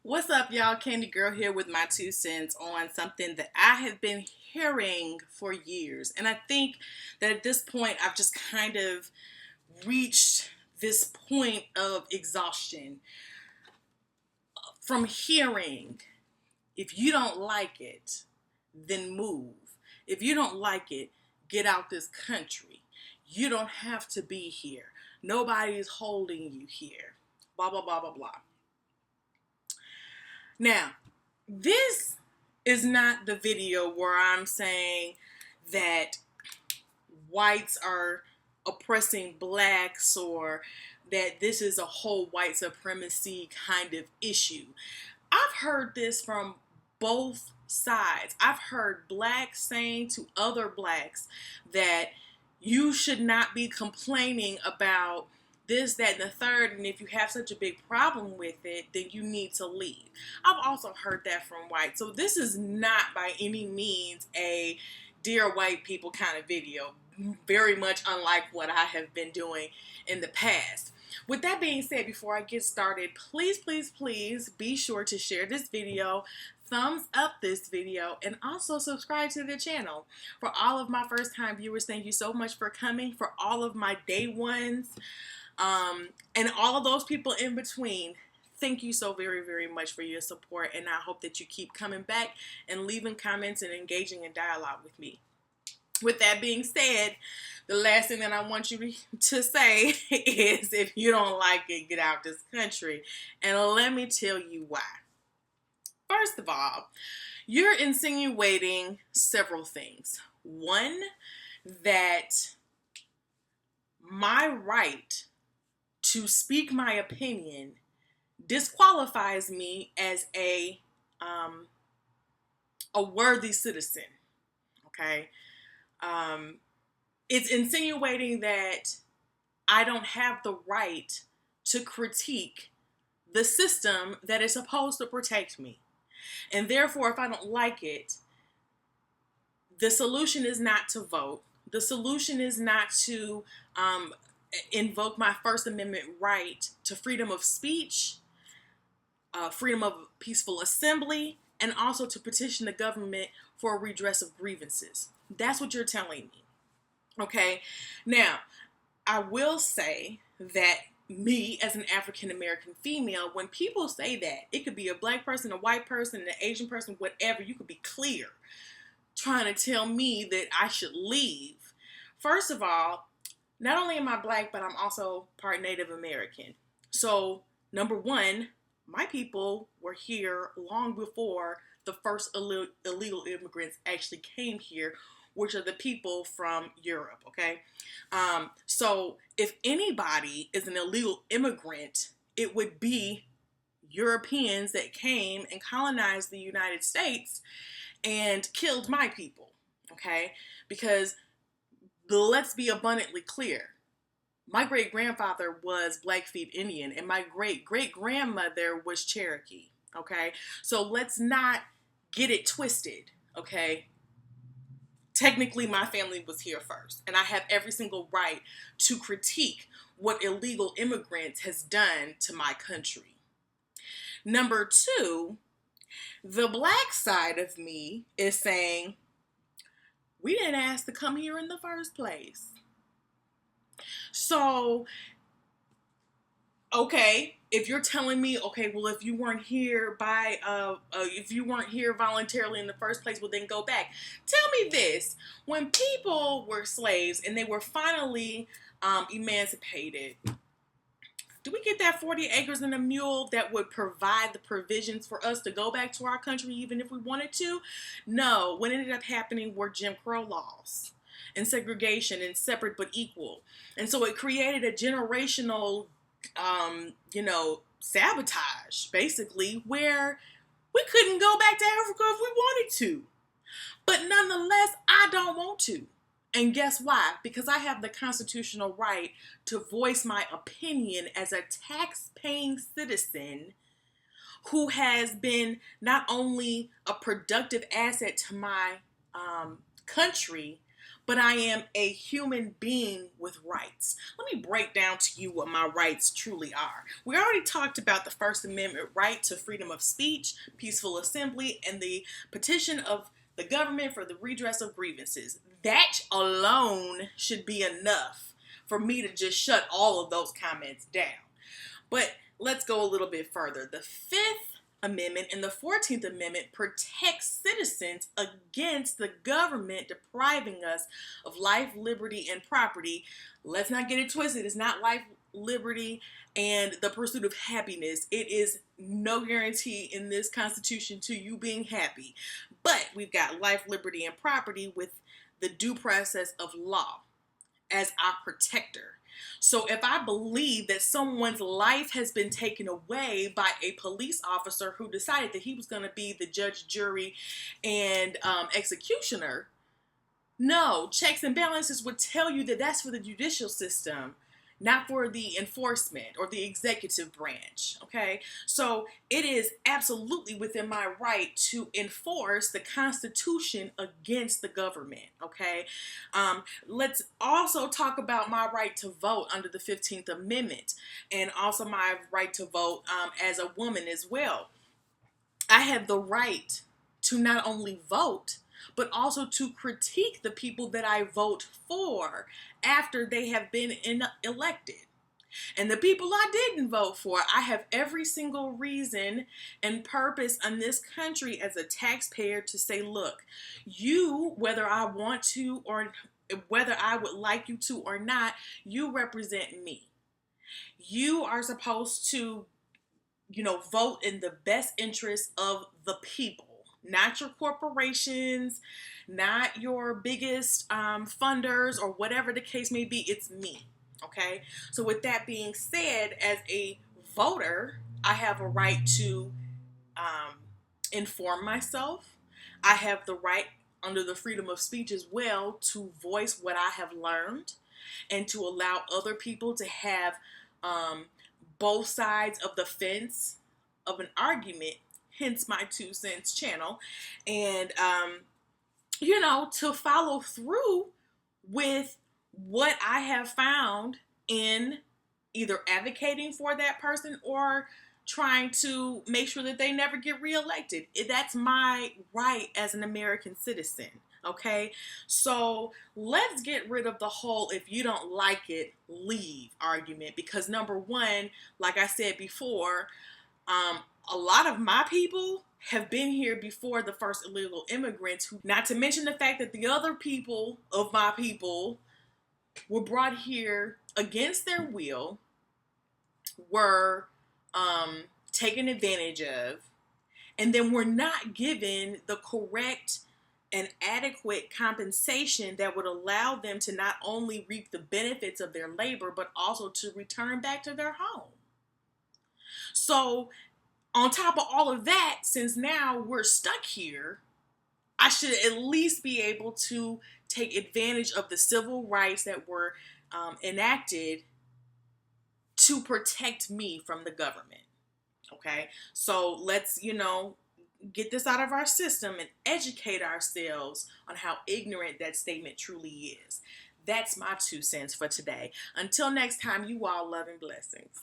What's up, y'all? Candy Girl here with my 2 cents on something that I have been hearing for years. And I think that at this point, I've just kind of reached this point of exhaustion from hearing, if you don't like it, then move. If you don't like it, get out this country. You don't have to be here. Nobody is holding you here. Blah, blah, blah, blah, blah. Now, this is not the video where I'm saying that whites are oppressing blacks or that this is a whole white supremacy kind of issue. I've heard this from both sides. I've heard blacks saying to other blacks that you should not be complaining about this, that, and the third, and if you have such a big problem with it, then you need to leave. I've also heard that from whites. So this is not by any means a dear white people kind of video. Very much unlike what I have been doing in the past. With that being said, before I get started, please, please, please be sure to share this video, thumbs up this video, and also subscribe to the channel. For all of my first time viewers, thank you so much for coming. For all of my day ones, and all of those people in between, thank you so very, very much for your support, and I hope that you keep coming back and leaving comments and engaging in dialogue with me. With that being said, the last thing that I want you to say is, if you don't like it, get out this country. And let me tell you why. First of all, you're insinuating several things. One, that my right to speak my opinion disqualifies me as a worthy citizen. Okay. It's insinuating that I don't have the right to critique the system that is supposed to protect me. And therefore, if I don't like it, the solution is not to vote. The solution is not to invoke my First Amendment right to freedom of speech, freedom of peaceful assembly, and also to petition the government for a redress of grievances. That's what you're telling me. Okay? Now, I will say that me as an African American female, when people say that, it could be a black person, a white person, an Asian person, whatever, you could be clear trying to tell me that I should leave. First of all, not only am I black, but I'm also part Native American. So, number one, my people were here long before the first illegal immigrants actually came here, which are the people from Europe, okay? So if anybody is an illegal immigrant, it would be Europeans that came and colonized the United States and killed my people, okay? Because let's be abundantly clear. My great-grandfather was Blackfeet Indian, and my great-great-grandmother was Cherokee, okay? So let's not get it twisted, okay? Technically, my family was here first, and I have every single right to critique what illegal immigrants has done to my country. Number two, the black side of me is saying, we didn't ask to come here in the first place. So, okay, if you're telling me, okay, well, if you weren't here if you weren't here voluntarily in the first place, well, then go back. Tell me this: when people were slaves and they were finally emancipated, do we get that 40 acres and a mule that would provide the provisions for us to go back to our country even if we wanted to? No. What ended up happening were Jim Crow laws and segregation and separate but equal. And so it created a generational, sabotage, basically, where we couldn't go back to Africa if we wanted to. But nonetheless, I don't want to. And guess why? Because I have the constitutional right to voice my opinion as a tax-paying citizen who has been not only a productive asset to my country, but I am a human being with rights. Let me break down to you what my rights truly are. We already talked about the First Amendment right to freedom of speech, peaceful assembly, and the petition of the government for the redress of grievances. That alone should be enough for me to just shut all of those comments down. But let's go a little bit further. The Fifth Amendment and the 14th Amendment protects citizens against the government depriving us of life, liberty, and property. Let's not get it twisted. It's not life, liberty, and the pursuit of happiness. It is no guarantee in this Constitution to you being happy. But we've got life, liberty, and property with the due process of law as our protector. So if I believe that someone's life has been taken away by a police officer who decided that he was going to be the judge, jury, and executioner, no, checks and balances would tell you that that's for the judicial system, not for the enforcement or the executive branch, okay? So it is absolutely within my right to enforce the Constitution against the government, okay? Let's also talk about my right to vote under the 15th Amendment and also my right to vote as a woman as well. I have the right to not only vote, but also to critique the people that I vote for after they have been elected. And the people I didn't vote for, I have every single reason and purpose in this country as a taxpayer to say, look, you, whether I want to or whether I would like you to or not, you represent me. You are supposed to, vote in the best interest of the people. Not your corporations, not your biggest funders or whatever the case may be. It's me. Okay. So with that being said, as a voter, I have a right to inform myself. I have the right under the freedom of speech as well to voice what I have learned and to allow other people to have both sides of the fence of an argument, hence my 2 cents channel, and to follow through with what I have found in either advocating for that person or trying to make sure that they never get reelected. That's my right as an American citizen. Okay, so let's get rid of the whole if you don't like it, leave argument, because number one, like I said before, a lot of my people have been here before the first illegal immigrants, who, not to mention the fact that the other people of my people were brought here against their will, were taken advantage of, and then were not given the correct and adequate compensation that would allow them to not only reap the benefits of their labor, but also to return back to their home. So on top of all of that, since now we're stuck here, I should at least be able to take advantage of the civil rights that were enacted to protect me from the government. Okay, so let's, get this out of our system and educate ourselves on how ignorant that statement truly is. That's my 2 cents for today. Until next time, you all, love and blessings.